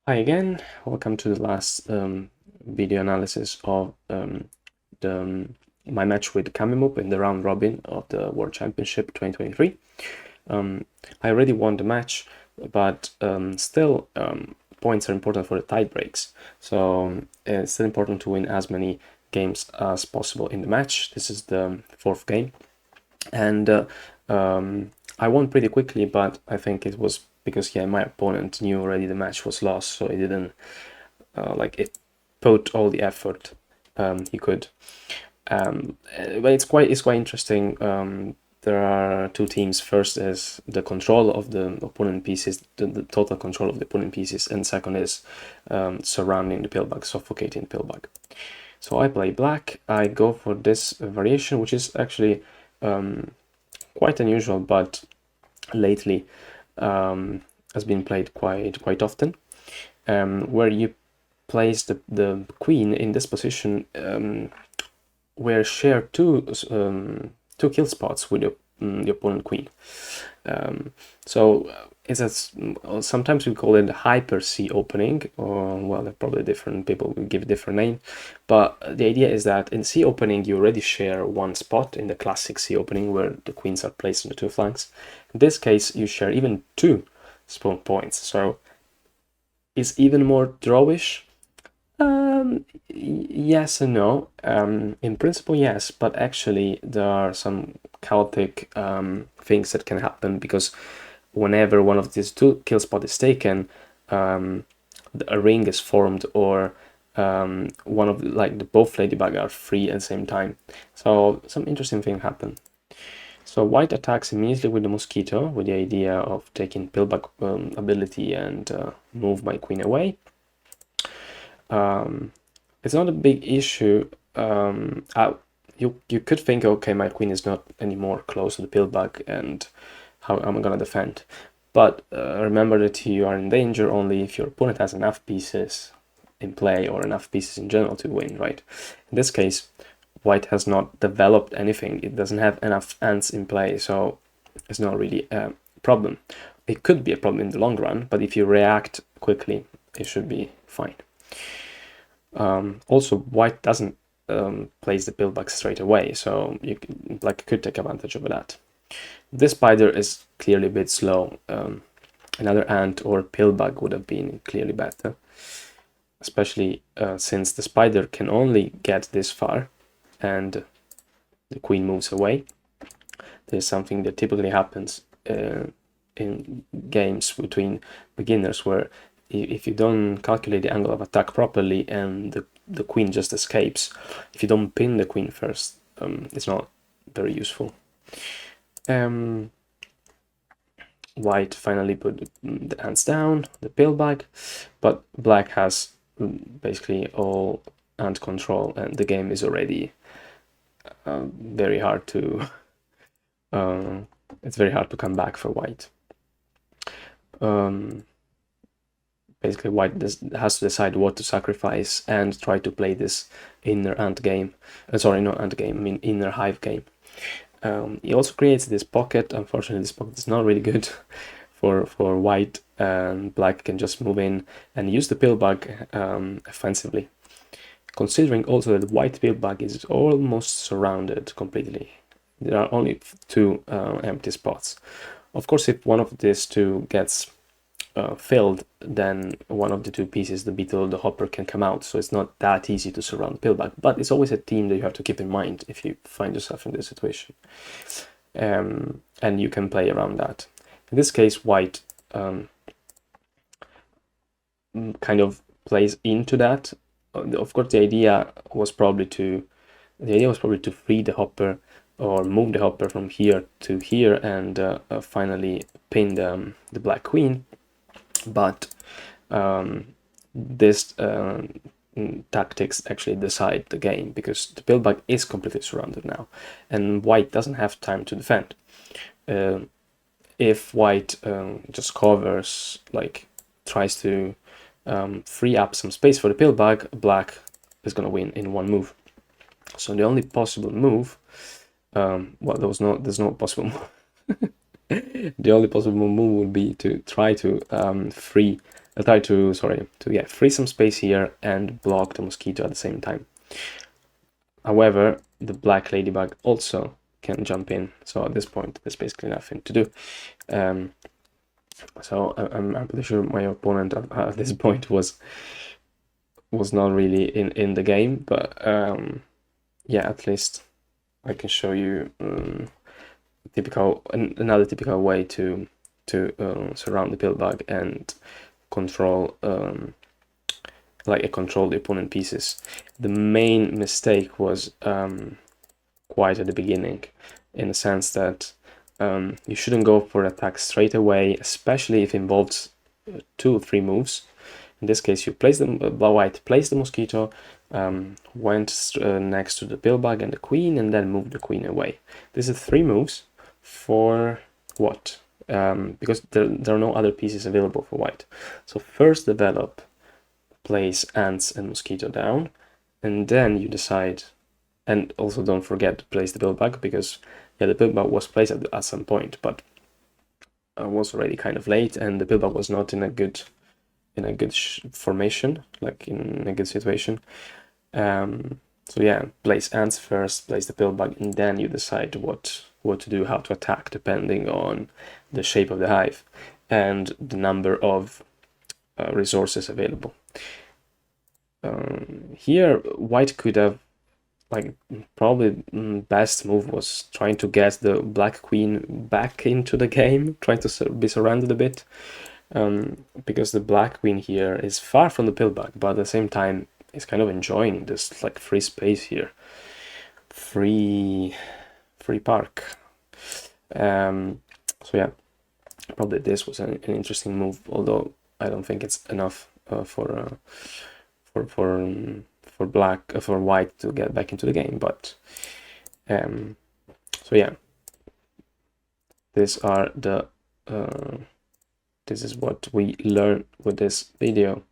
Hi again, welcome to the last video analysis of my match with Cammymoop in the round robin of the World Championship 2023. I already won the match, but still points are important for the tie breaks. So it's still important to win as many games as possible in the match. This is the fourth game. And I won pretty quickly, but I think it was because my opponent knew already the match was lost, so he didn't it put all the effort he could. But it's quite interesting. There are two teams. First is the control of the opponent pieces, the total control of the opponent pieces, and second is surrounding the pillbug, suffocating the pillbug. So I play black. I go for this variation, which is actually quite unusual, but lately has been played quite often, where you place the queen in this position, where share two kill spots with the opponent queen. So it's sometimes we call it hyper C opening, or well, probably different people will give a different name, but the idea is that in C opening you already share one spot in the classic C opening where the queens are placed on the two flanks. In this case you share even two spawn points, so it's even more drawish. Yes and no. In principle, yes, but actually there are some chaotic things that can happen, because whenever one of these two kill spot is taken, a ring is formed, or one of the both ladybug are free at the same time. So some interesting thing happen. So white attacks immediately with the mosquito, with the idea of taking pillbug ability and move my queen away. It's not a big issue. You could think, okay, my queen is not anymore close to the pillbug, and how am I gonna defend? But remember that you are in danger only if your opponent has enough pieces in play, or enough pieces in general to win, right? In this case, white has not developed anything. It doesn't have enough ants in play, so it's not really a problem. It could be a problem in the long run, but if you react quickly, it should be fine. Also, white doesn't place the pillbug straight away, so black could take advantage of that. This spider is clearly a bit slow. Another ant or pillbug would have been clearly better, especially since the spider can only get this far and the queen moves away. There's something that typically happens in games between beginners, where if you don't calculate the angle of attack properly and the queen just escapes, if you don't pin the queen first, it's not very useful. White finally put the ants down, the pillbug, but black has basically all ant control, and the game is already very hard to it's very hard to come back for white. Basically, white has to decide what to sacrifice and try to play this inner ant game. Sorry, not ant game, I mean inner hive game. He also creates this pocket. Unfortunately, this pocket is not really good for white, and black can just move in and use the pillbug offensively. Considering also that white pillbug is almost surrounded completely. There are only two empty spots. Of course, if one of these two gets filled, then one of the two pieces, the beetle, the hopper, can come out. So it's not that easy to surround pillbug, but it's always a theme that you have to keep in mind if you find yourself in this situation. And you can play around that. In this case, white kind of plays into that. Of course, the idea was probably to free the hopper, or move the hopper from here to here, and finally pin the black queen. But this tactics actually decide the game, because the pillbug is completely surrounded now, and white doesn't have time to defend. If white just covers, tries to free up some space for the pillbug, black is gonna win in one move. So the only possible move, well, there's no possible move. The only possible move would be to try to free I'll try to, sorry, to yeah, free some space here and block the mosquito at the same time. However, the black ladybug also can jump in, so at this point there's basically nothing to do. So I'm pretty sure my opponent at this point was not really in the game, but yeah, at least I can show you another typical way to surround the pillbug and control control the opponent pieces. The main mistake was quite at the beginning, in the sense that you shouldn't go for attack straight away, especially if it involves 2 or 3 moves. In this case, you place the white placed the mosquito, went next to the pillbug and the queen, and then moved the queen away. This is 3 moves for what? Because there are no other pieces available for white. So first develop, place ants and mosquito down, and then you decide. And also don't forget to place the pillbug, because yeah, the pillbug was placed at some point, but was already kind of late, and the pillbug was not in a good formation, like in a good situation. So yeah, place ants first, place the pillbug, and then you decide what to do, how to attack, depending on the shape of the hive and the number of resources available. Here, white could have, like, probably best move was trying to get the black queen back into the game, trying to be surrounded a bit, because the black queen here is far from the pillbug, but at the same time is kind of enjoying this like free space here, free park. So yeah, probably this was an interesting move, although I don't think it's enough for white to get back into the game. But so yeah, these are the this is what we learned with this video.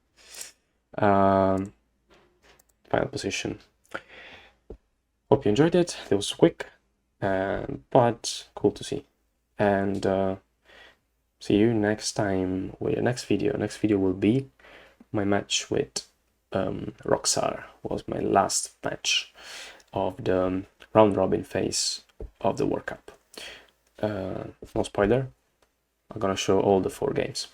Final position. Hope you enjoyed it. It was quick, but cool to see. And see you next time with the next video. Next video will be my match with Roxar. Was my last match of the round robin phase of the World Cup. No spoiler, I'm gonna show all the 4 games.